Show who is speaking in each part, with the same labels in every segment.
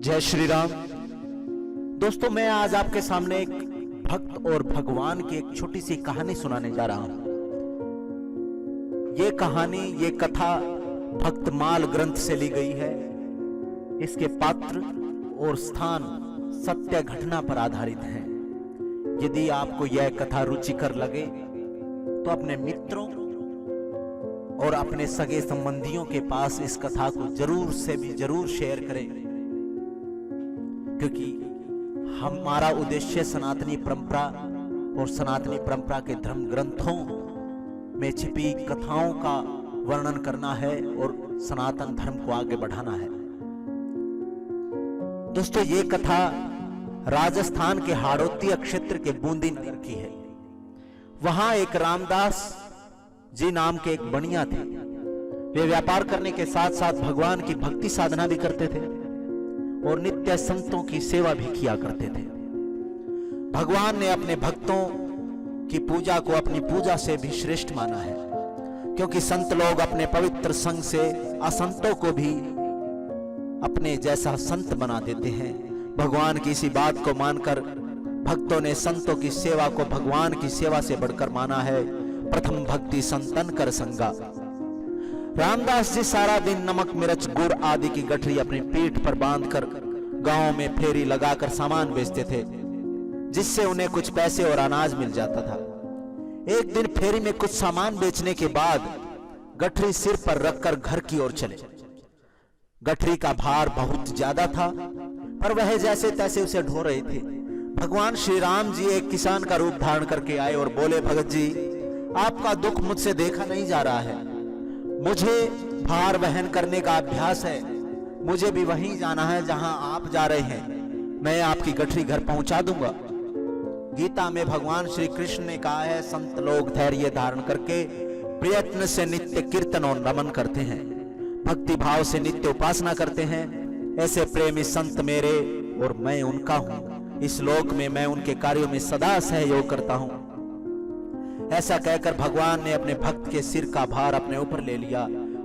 Speaker 1: जय श्री राम। दोस्तों, मैं आज आपके सामने एक भक्त और भगवान की एक छोटी सी कहानी सुनाने जा रहा हूं। ये कथा भक्तमाल ग्रंथ से ली गई है। इसके पात्र और स्थान सत्य घटना पर आधारित हैं। यदि आपको यह कथा रुचिकर लगे तो अपने मित्रों और अपने सगे संबंधियों के पास इस कथा को जरूर शेयर करें, क्योंकि हमारा उद्देश्य सनातनी परंपरा और सनातनी परंपरा के धर्म ग्रंथों में छिपी कथाओं का वर्णन करना है और सनातन धर्म को आगे बढ़ाना है। दोस्तों, ये कथा राजस्थान के हाड़ौती क्षेत्र के बूंदी नगर की है। वहां एक रामदास जी नाम के एक बनिया थे। वे व्यापार करने के साथ साथ भगवान की भक्ति साधना भी करते थे और नित्य संतों की सेवा भी किया करते थे। भगवान ने अपने भक्तों की पूजा को अपनी पूजा से भी श्रेष्ठ माना है, क्योंकि संत लोग अपने पवित्र संग से असंतों को भी अपने जैसा संत बना देते हैं। भगवान की इसी बात को मानकर भक्तों ने संतों की सेवा को भगवान की सेवा से बढ़कर माना है। प्रथम भक्ति संतन कर संगा। रामदास जी सारा दिन नमक मिर्च गुड़ आदि की गठरी अपनी पीठ पर बांधकर गांव में फेरी लगाकर सामान बेचते थे, जिससे उन्हें कुछ पैसे और अनाज मिल जाता था। एक दिन फेरी में कुछ सामान बेचने के बाद गठरी सिर पर रखकर घर की ओर चले। गठरी का भार बहुत ज्यादा था, पर वह जैसे तैसे उसे ढो रहे थे। भगवान श्री राम जी एक किसान का रूप धारण करके आए और बोले, भगत जी, आपका दुख मुझसे देखा नहीं जा रहा है। मुझे भार वहन करने का अभ्यास है। मुझे भी वहीं जाना है जहां आप जा रहे हैं। मैं आपकी गठरी घर पहुंचा दूंगा। गीता में भगवान श्री कृष्ण ने कहा है, संत लोग धैर्य धारण करके प्रयत्न से नित्य कीर्तन और नमन करते हैं, भक्ति भाव से नित्य उपासना करते हैं। ऐसे प्रेमी संत मेरे और मैं उनका हूं। इस लोक में मैं उनके कार्यों में सदा सहयोग करता हूं। ऐसा कहकर भगवान ने अपने भक्त के सिर का भार अपने ऊपर ले लिया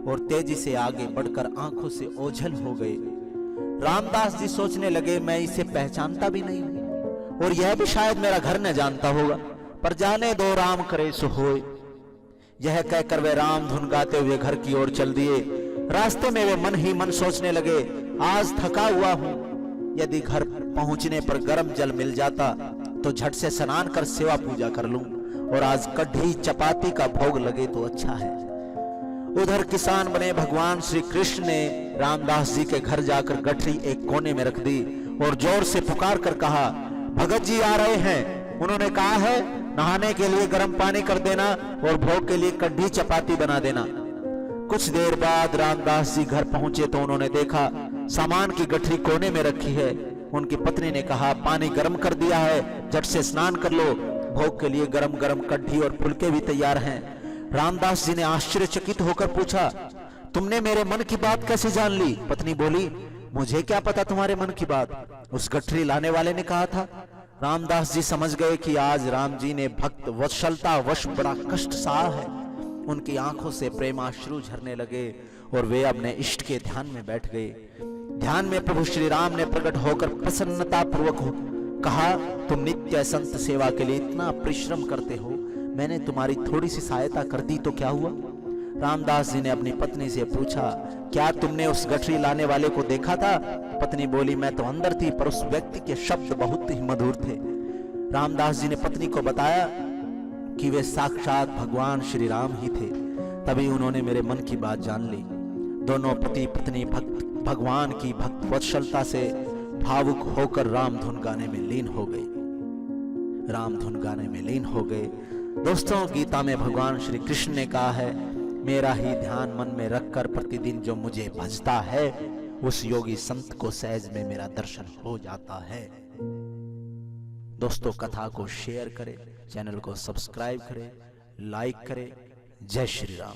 Speaker 1: और तेजी से आगे बढ़कर आंखों से ओझल हो गए। रामदास जी सोचने लगे, मैं इसे पहचानता भी नहीं हूं और यह भी शायद मेरा घर न जानता होगा, पर जाने दो, राम करे सो होए। यह कहकर वे राम धुन गाते हुए घर की ओर चल दिए। रास्ते में वे मन ही मन सोचने लगे, आज थका हुआ हूं, यदि घर पहुंचने पर गर्म जल मिल जाता तो झट से स्नान कर सेवा पूजा कर लूं, और आज कढ़ी चपाती का भोग लगे तो अच्छा है। उधर किसान बने भगवान श्री कृष्ण ने रामदास जी के घर जाकर गठरी एक कोने में रख दी और जोर से पुकार कर कहा, भगत जी आ रहे हैं। उन्होंने कहा है, नहाने के लिए गर्म पानी कर देना और भोग के लिए कढ़ी चपाती बना देना। कुछ देर बाद रामदास जी घर पहुंचे तो उन्होंने देखा सामान की गठरी कोने में रखी है। उनकी पत्नी ने कहा, पानी गर्म कर दिया है, झट से स्नान कर लो, भोग के लिए गरम गरम कढ़ी और फुलके भी तैयार हैं। रामदास जी ने आश्चर्यचकित होकर पूछा, तुमने मेरे मन की बात कैसे जान ली? पत्नी बोली, मुझे क्या पता तुम्हारे मन की बात, उस गठरी लाने वाले ने कहा था। रामदास जी समझ गए कि आज राम जी ने भक्त वत्सलता वश बड़ा कष्ट सहा है। उनकी आंखों से प्रेमाश्रु झरने लगे और वे अपने इष्ट के ध्यान में बैठ गए। ध्यान में प्रभु श्री राम ने प्रकट होकर प्रसन्नता पूर्वक कहा, तुम नित्य संत सेवा के लिए इतना परिश्रम करते हो, मैंने तुम्हारी थोड़ी सी सहायता कर दी तो क्या हुआ? रामदास जी ने अपनी पत्नी से पूछा, क्या तुमने उस गठरी लाने वाले को देखा था? पत्नी बोली, मैं तो अंदर थी, पर उस व्यक्ति के शब्द बहुत ही मधुर थे। रामदास जी ने पत्नी को बताया कि वे साक्षात भगवान श्री राम ही थे। तभी उन्होंने मेरे मन की बात जान ली। दोनों पति पत्नी भगवान की भक्त वत्सलता से भावुक होकर राम धुन गाने में लीन हो गए। दोस्तों, गीता में भगवान श्री कृष्ण ने कहा है, मेरा ही ध्यान मन में रखकर प्रतिदिन जो मुझे भजता है, उस योगी संत को सहज में मेरा दर्शन हो जाता है। दोस्तों, कथा को शेयर करें, चैनल को सब्सक्राइब करें, लाइक करें। जय श्री राम।